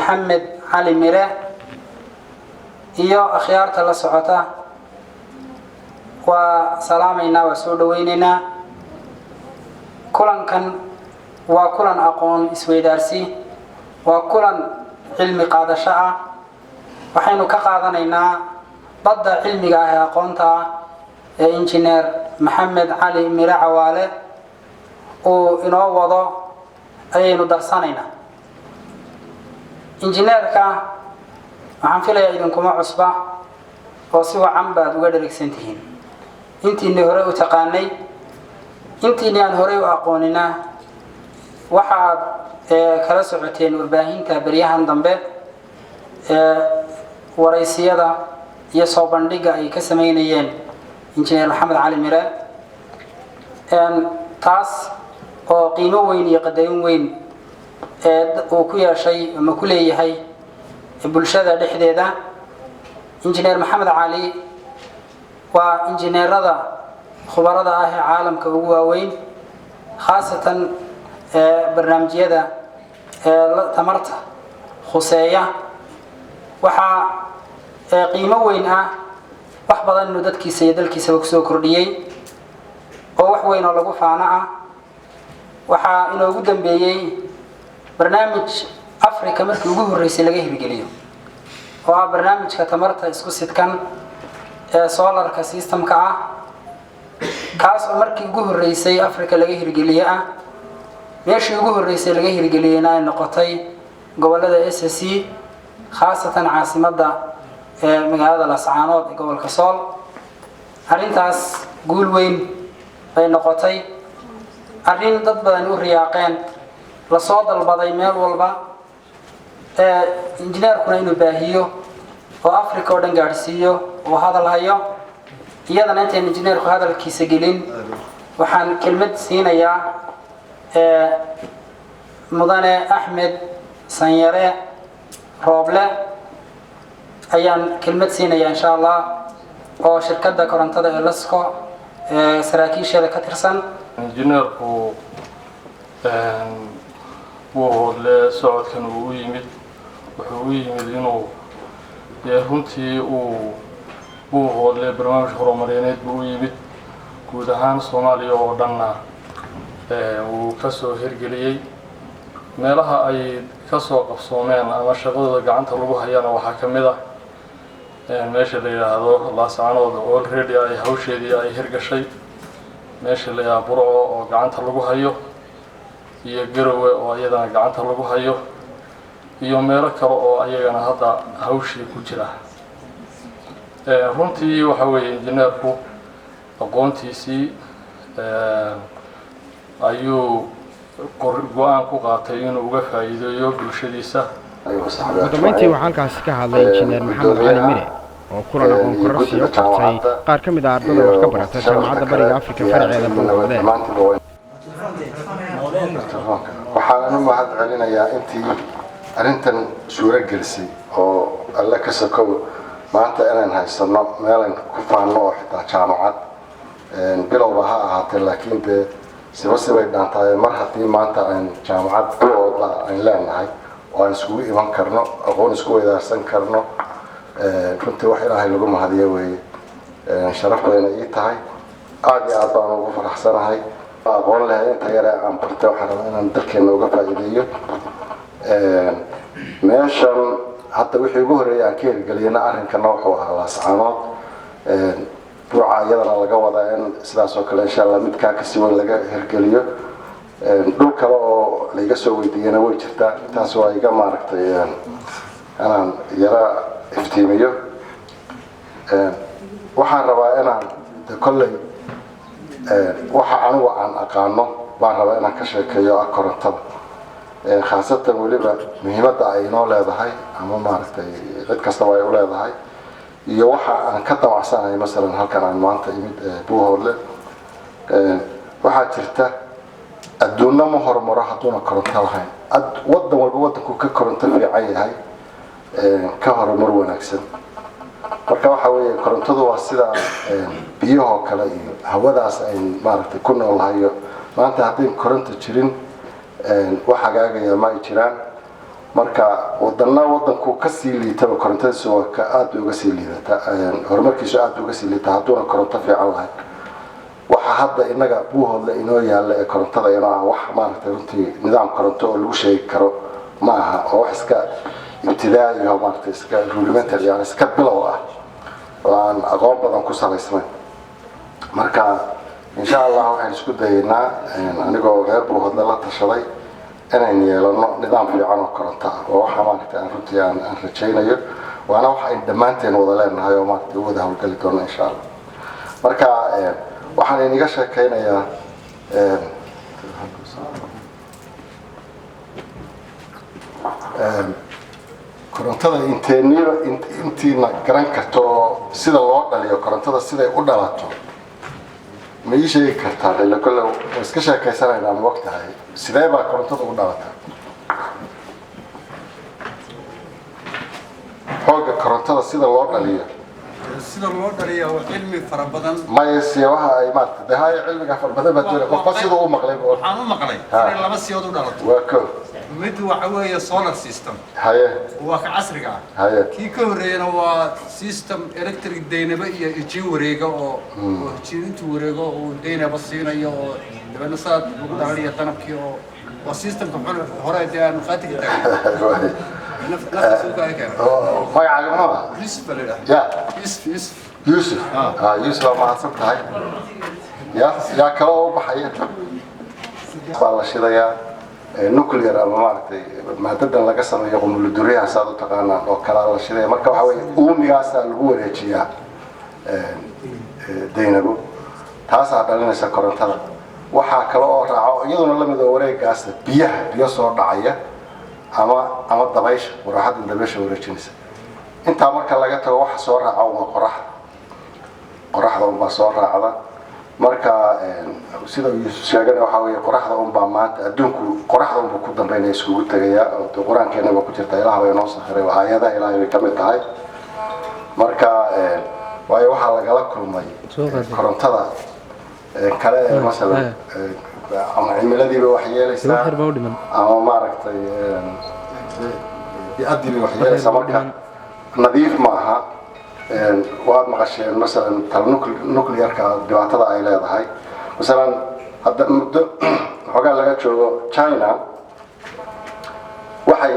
محمد علي ميره iyo akhyaarta la socota waa salaamayna waa soo dhaweynayna kulankan waa kulan aqoon isweydaarsi waa kulan cilmi qaadasho ah waxaynu ka qaadanaynaa badda cilmiga ah ee aqoonta ee injineer Maxamed Cali Mire Cawaale oo inoo wado ayaynu darsanaynaa injineerka waxaan filayaa idinkuma cusba oo si wacan baad uga dheregsantihiin intii hore u taqaanay intii aan hore u aqoonina waxaad kala socoteen warbaahinta baryahan dambe waraysiyada iyo soo bandhiga ay ka sameeyeen injineer Maxamed Cali Mire taas oo qiimo weyn iyo qadarin weyn oo ku yeeshay ama ku leeyahay bulshada dhexdeeda injineer Maxamed Cali waa injineerada khubarada ah ee caalamka ugu waaweyn khaasatan barnaamijyada tamarta khuseeya waxa qiimo weyn ah wax badan inuu dadkiisa iyo dalkiisa ku soo kordhiyay oo wax weyn oo lagu faana ah waxa inoogu dambeeyay barnaamij Afrika markii ugu horeysay laga hirgeliyo oo barnaamijka tamarta isku sidkan ee solarka systemka ah kaas oo markii ugu horeysay Afrika laga hirgeliyay meeshii ugu horeysay laga hirgeliyayna ay noqotay gobolada SSC khaasatan caasimadda magaalada Laascaanood ee gobolka Sool arintaas guul weyn ay noqotay arin dad badan u riyaaqeen la soo dalbaday meel walba injineerkuna inuu baahiyo oo Afrika oo dhan gaarsiiyo oo hadal hayo iyadana inta injineerku hadalkiisa gelin waxaan kelmad siinayaa mudane Axmed Sanyare Rooble ayaan kelmad siinayaa insha Allah oo shirkadda korontada ee Lasco saraakiisheeda ka tirsan injineerku wuu le socodkan uu yimid wuxuu yimid inuu runtii uu hoodle barnaamij horumarineed buu yimid guud ahaan Soomaaliya oo dhanna uu ka soo hirgeliyay meelaha ay ka soo qabsoomeen ama shaqadooda gacanta lagu hayana waxa kamid ah meesha la yiraahdo Laascaanood already ay hawsheedii ay hirgashay meesha la yiraahdo Burco oo gacanta lagu hayo iyo Garowe oo ayadana gacanta lagu hayo iyo meelo kale oo ayagana hadda hawshii ku jira runtii waxa weeye injineerku aqoontiisii ayuu go'aan ku qaatay inuu uga faa'iideeyo bulshadiisa wadamayntii waxaa halkaas ka hadlay injineer Maxamed Cali Mire oo kulan aqoon kororsi u qabtay qaar ka mid ah ardayda wax ka barata jaamacadda bariga Afrika farceeda Bangalore waxaan u mahad celinayaa intii arintan suura gelisay oo alla ka sokow maanta inaan haysano meelan ku faano oo xitaa jaamacad bilowba ha ahaatee laakiin dee sibay dhaantahay mar haddii maanta aan jaamacad bilowda aan leenahay oo aan iskugu iman karno aqoon isku weydaarsan karno runtii wax ilaahay lagu mahadiyo weeye sharaf bayna ii tahay aad iyo aad baan ugu faraxsanahay aqoon leh inta yar aan bartay waxaan rabaa inaan dalkeena uga faa'iideeyo meeshan hadda wixii ugu horeeyay aan ka hirgeliyayna arrinkana wuxuu ahaa Laascaanood Burca iyadana laga wadaa in sidaas oo kale insha Allah midkaa ka sii weyn laga hirgeliyo dhul kale oo laga soo weydiiyana way jirtaa taas waa iga maaragtay anaan yara iftiimiyo waxaan rabaa inaan kolley waxa anigu aan aqaano baan rabaa inaan ka sheekeeyo korontada khaasatan waliba muhiimadda ay noo leedahay ama maaragtay cid kasta way u leedahay iyo waxa aan ka damacsanahay masalan halkan aan maanta imid Buuhoodle waxa jirta adduunna ma horumaro hadduuna koronto lahayn wadan walba wadanku ka koronto fiican yahay ka horumar wanaagsan marka waxa weeye korontadu waa sida biyaha kale iyo hawadaas ay maaragtay ku noolahay maanta haddii koronto jirin waxa gaagaya ma jiraan marka wadanku ka sii liitaba korontadiisa waa ka aad uga sii liidata horumarkiisu aad uga sii liita hadduna koronto fiican lahayn waxa hadda inaga buuhoodle inoo yaalla ee korontada inoo wax maaragtay runtii nidaam koronto oo lagu sheegi karo ma aha oo wax iska ibtidaa'i ah maaragtay iska rudimentary yani iska bilow ah oo aan aqoon badan ku salaysnayn marka insha Allah waxaan isku dayaynaa anigoo reer buuhoodle la tashaday inaan yeelano nidaam fiican oo koronto ah oo waxa maaragtay aan runtii aan rajaynayo waana wax ay dhammaanteen wada leenahay oo maaragtay wada hawlgali doono insha Allah marka waxaan iniga sheekaynayaa korontada intiina garan karto oo sida loo dhaliyo korontada siday u dhalato ma ii sheegi kartaa ila kullu iska sheekaysanaynaa waqtihay sidee baa korontada u dhalataa xooga korontada sida loo dhaliyo sida loo dhaliyo cilmi fara badan ma yeesay waxa ay maartay dahay cilmiga fara badan baa jira qof sida uu maqlay waxaan u maqlay in laba siyood u dhalato waa ko mid waxa weeye solar system haye waa ka casriga ah haye kii ka horeeyana waa system electric daynaba iyo ijin wareega oo jirintu wareego oo daynaba siinayo oo dabana saad ugu dhaliyo tanabkii oo waa systemka hore ee aan qaatiga taagay nafta suuqa ay keenay magacaaga maxaa Yusuf Balida ya Yusuf Yusuf ma hadsan tahay ya kala oo baxaya baa la shidayaa nuclear ama maaragtay maadadan laga sameeyo qumuluduriyaha saad u taqaanaan oo kala la shiday marka waxa weeye uumigaas lagu wareejiyaa daynabo taas aad dhalinaysa korontada waxa kale oo raaco iyaduna la mid ah wareegaas biyo soo dhacaya ama dabaysha waraxada dabaysha wareejinaysa inta marka laga tago waxa soo raaca waa qoraxda oo soo raacda marka sida uu sheegay waxa weeye qoraxda baa maanta adduunku qoraxda ku dambeynay isku tagaya oo quraankeena waa ku jirta ilaahay inoo saxiray aayadaha ilaahay ka mid tahay marka way waxa laga la kulmay korontada kale mesela ama cimiladii wax yeelaysaa ama maaragtay bi'adii wax yeelaysaa marka nadiif maaha waad maqasheen مثلا tal nuclearka dhibaatada ay leedahay مثلا hadda muddo xogaa laga joogo China waxay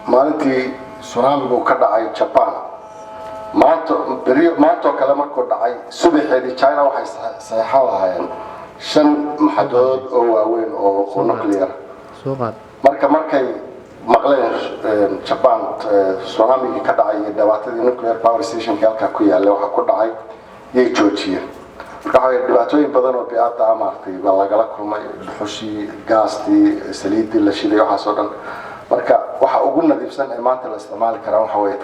maalintii tsunami ka dhacay Japan maanta kale markuu dhacay subaxeedii China waxay saxan lahaayeen 5 maxadood oo waaweyn oo nuclear markay maqleen Japan tsunami ka dhacay dhibaatadii nuclear power station halka ku yaala waxa ku dhacay yay joojiyeen marka ay dhibaatooyin badan oo bi'aada amartay baa laga kulmay dhuxushi gaastii saliidii la shiday waxa soo dhan marka waxa ugu nadiifsan ee maanta la isticmaali karo waxa weeye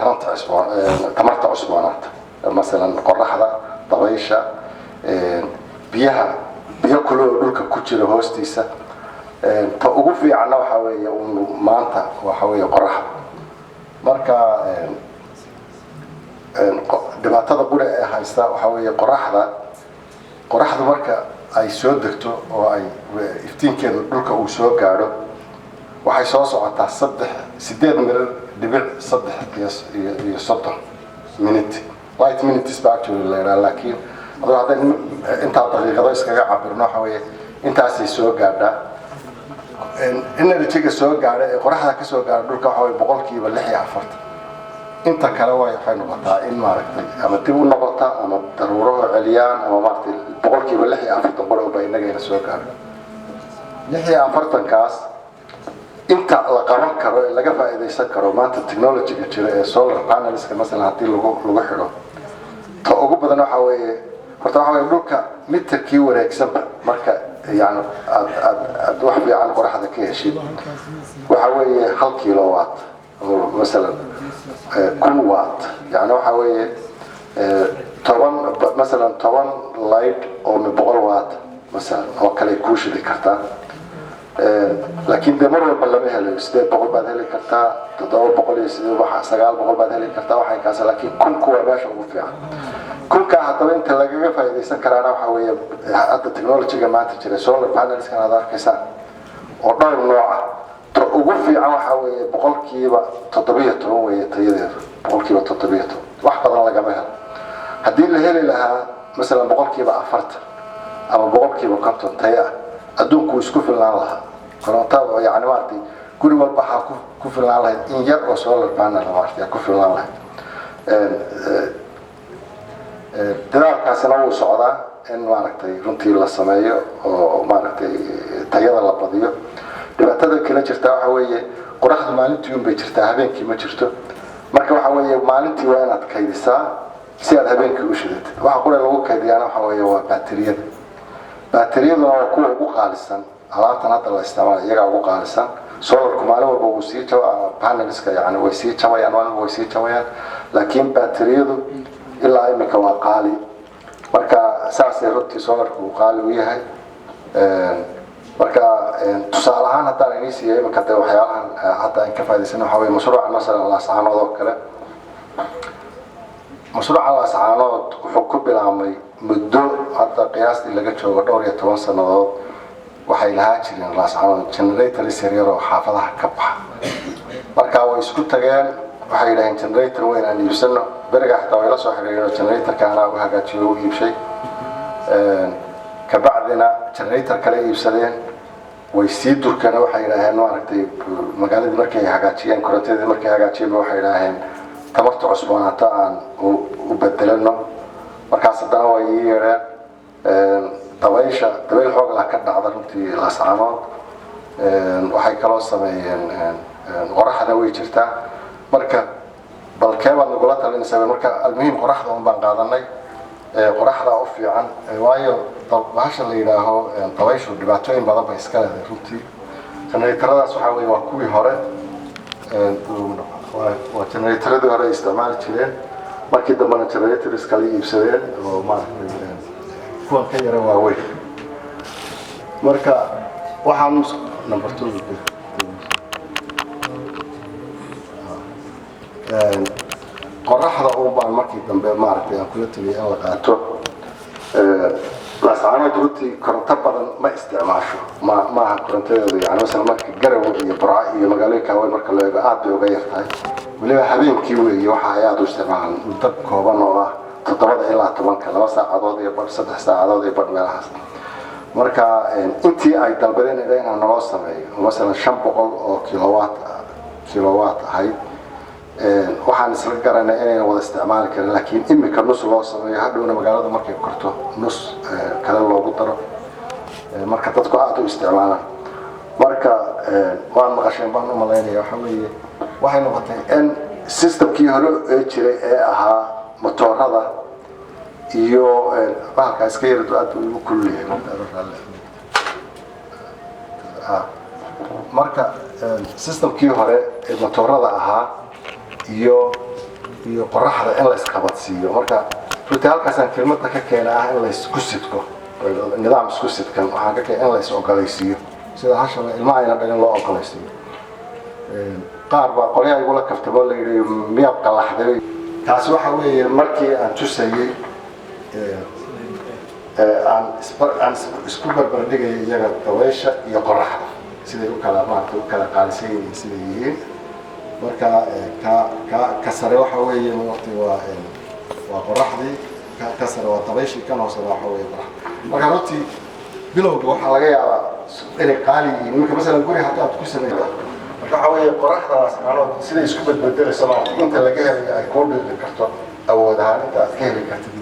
tamarta cusboonaata مثلا qoraxda dabaysha biyo kulul dhulka ku jira hoostiisa ta ugu fiican waxa weeye maanta waxa weeye qorax marka dhibaatada guri ee haysta waxa weeye qoraxda marka ay soo degto oo ay iftiinkeedu dhulka uu soo gaaro waxay soo socotaa 8:3 minute light minutes back to the laakiin hadda inta daqiiqado iskaga cabirno waxa weeye intaasay soo gaadhaa energy-ga soo gaadha ee qoraxda ka soo gaadha dhulka waxa weeye boqolkiiba 6 inta kale waxay noqotaa in maaragtay ama dib u noqota ama daruuro celiyaan ama maaragtay boqolkiiba 6 qolba inaga soo gaadho 6 kaas inta la qaban karo laga faa'iideysan karo maanta technology-ga jira ee solar panels-ka mesela hadii lagu xiro ta ugu badan waxa weeye horta waxa weeye dhulka mitirkii wareegsan marka يعني wax fiican qoraxda ka heshiid waxa weeye 1 kilowatt مثلا 1 watt يعني waxa weeye 10 مثلا 10 light oo 100 watt مثلا oo kale ku shidi kartaa laakiin de mar walba lama helo 800 baad heli kartaa 700 waxa 900 baad heli kartaa waxa kaas laakiin kunku waa meesha ugu fiican kunka hadaba inta lagaga faa'iideysan karaana waxa weeye hadda technology-ga maanta jira solar panels kan aad arkaysaa oo dhowr nooc ah ugu fiican waxa weeye boqolkiiba 17 weeye tayadeedu boqolkiiba 17 wax badan lagama helo haddii la heli lahaa مثلا boqolkiiba 40 ama boqolkiiba 50 taya adduunku isku filaan lahaa koronto yani maartay guri walba waxa ku filaan lahayd in yar oo solar panel maartay ku filaan lahayd dadaalkaasina wuu socdaa in maartay runtii la sameeyo oo maartay tayada la badiyo dhibaatada kale jirta waxa weeye qoraxdu maalintii un bay jirtaa habeenkii ma jirto marka waxa weeye maalintii waa inaad kaydisaa si aad habeenkii u shidatid waxa qore lagu kaydiyaana waxa weeye waa baatiriyada waa kuwa ugu qaalisan alaabtan hadda la isticmaalo iyaga ugu qaalisan solarku maalin walba wuu sii jabaa panelska yani way sii jabayaan maalin way sii jabayaan laakiin baatiriyadu ilaa imika waa qaali marka saasay runtii solarku qaali u yahay marka tusaale ahaan haddaan inii siiyay imika de waxyaalahan hadda aan ka faa'iidaysana waxa weeye mashruuca masalan laascaanood oo kale mashruuca laascaanood wuxuu ku bilaabmay muddo hadda qiyaastii laga joogo dhowr iyo 10 sanadood waxay lahaa jireen laascaanood generator yaryar oo xaafadaha ka baxa marka way isku tageen waxay yidhaaheen generator weyn aan iibsano beriga xataa way la soo xiriireen generatorka anaa u hagaajiyo u iibshay kabacdina generator kale iibsadeen way sii durkana waxay yidhaaheen maaragtay magaaladii markay hagaajiyeen korontadii markay hagaajiyeen waxay yidhaaheen tamarta cusboonaata aan u bedelano markaas haddana way ii yeedheen dabayl xoog la ka dhacda runtii laascaanood waxay kaloo sameeyeen qoraxda way jirtaa marka balkeebaa nagula talinaysaa marka almuhiim qoraxda un baan qaadanay qoraxda u fiican waayo bahasha la yidhaaho dabayshu dhibaatooyin badan bay iska leedahay runtii generatoradaas waxaa weeye waa kuwii hore waa generaatoradii hore isticmaali jireen markii dambena generators kala iibsadeen oo maaragtay kuwan ka yara waaweyn marka waxaan number 2 qoraxda oo baan markii dambe maaragtay aan kula tagay in la qaato laascaanood runtii koronto badan ma isticmaasho maaha korontadeedu yani مثلا marka Garowe iyo Burco iyo magaalooyinka waaweyn marka loo eego aad bay uga yartahay waliba habeenkii weeye waxa ay aad u isticmaalaan dab kooban oo ah 7 ilaa 10 2 saacadood iyo 3 saacadood iyo meelahaas marka intii ay dalbadeen inaan noo sameeyo مثلا 500 oo kilowatt ahayd waxaan isla garanay inay wada isticmaali karaan laakiin imika nus loo sameeyo hadhowna magaalada markay korto nus kale loogu daro marka dadku aad u isticmaalaan marka waan maqasheen baan u maleynaya waxa weeye waxay noqotay in systemkii hore ee jiray ee ahaa motorada iyo bahalka iska yaradu aad u kulleeyay marka systemkii hore ee motorada ahaa iyo qoraxda in la isqabadsiiyo marka runtii halkaasaan kelmadda ka keenay in la isku sidko nidaam isku sidkan waxaan ka keenay in la is ogolaysiiyo sida hashana ilmaha ayna dhalin loo ogolaysiiyo qaar baa qolyaha igula kaftamo la yidhi miyaad qalaxday taasi waxa weeye markii aan tusayey aan isku barbardhigaya iyaga dabaysha iyo qoraxda siday u kala maartay u kala qaalisan yihiin siday yihiin marka ka sare waxa weeye waqti waa qoraxdii ka sare waa dabayshii kan hoosena waxa weeye qoraxda marka runtii bilowga waxaa laga yaabaa inay qaali yihiin marka masalan guri haddaad ku samaydo marka waxa weeye qoraxdaas macnood siday isku bedbedelayso maarta inta laga helayo ay kuu dhigi karto awood ahaan inta aad ka heli kartid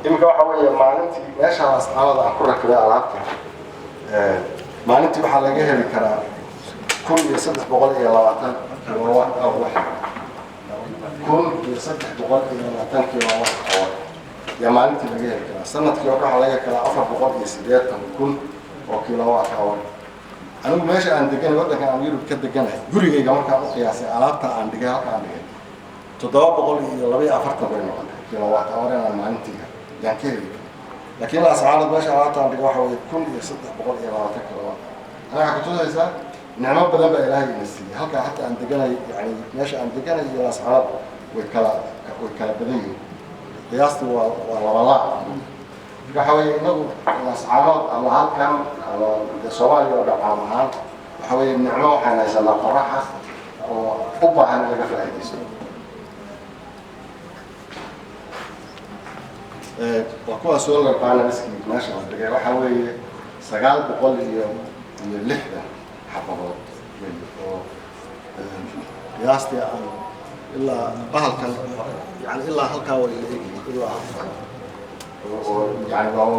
imika waxa weeye maalintii meeshaas aanada aan ku rakibay alaabta maalintii waxaa laga heli karaa 1320 kilowatt hour 1320 kilowatt hour ya maalintii laga heli karaa sanadkii waxaa laga heli karaa 480,000 oo kilowatt hour anigu meesha aan degan wadanka aan Yurub ka deganahay gurigayga markaan u qiyaasay alaabta aan dhigay halkaan dhigay 742 bay noqotay kilowatt hour aan maalintii yaan ka heli لكن الأسعار باش علاقة عندك واحد ويكون يصدق بقول إيه لا تكلم أنا حكيت له إذا نعم بدل بقى إلهي نسي هلك حتى عند جنا يعني ماشي عند جنا الأسعار ويكلا بديه قياسته والله وحوي إنه الأسعارات الله هالكم الله الصومالي ولا عامها وحوي النعمة وحنا يسلا قرحة وأبها هنلقى في العيد. وكوا سؤال القانا مسكين ماشي ولا وحوي سجال بقول اليوم اللحدة حفظات قياستي إلا بهالك يعني إلا هالكا ولا إلا يعني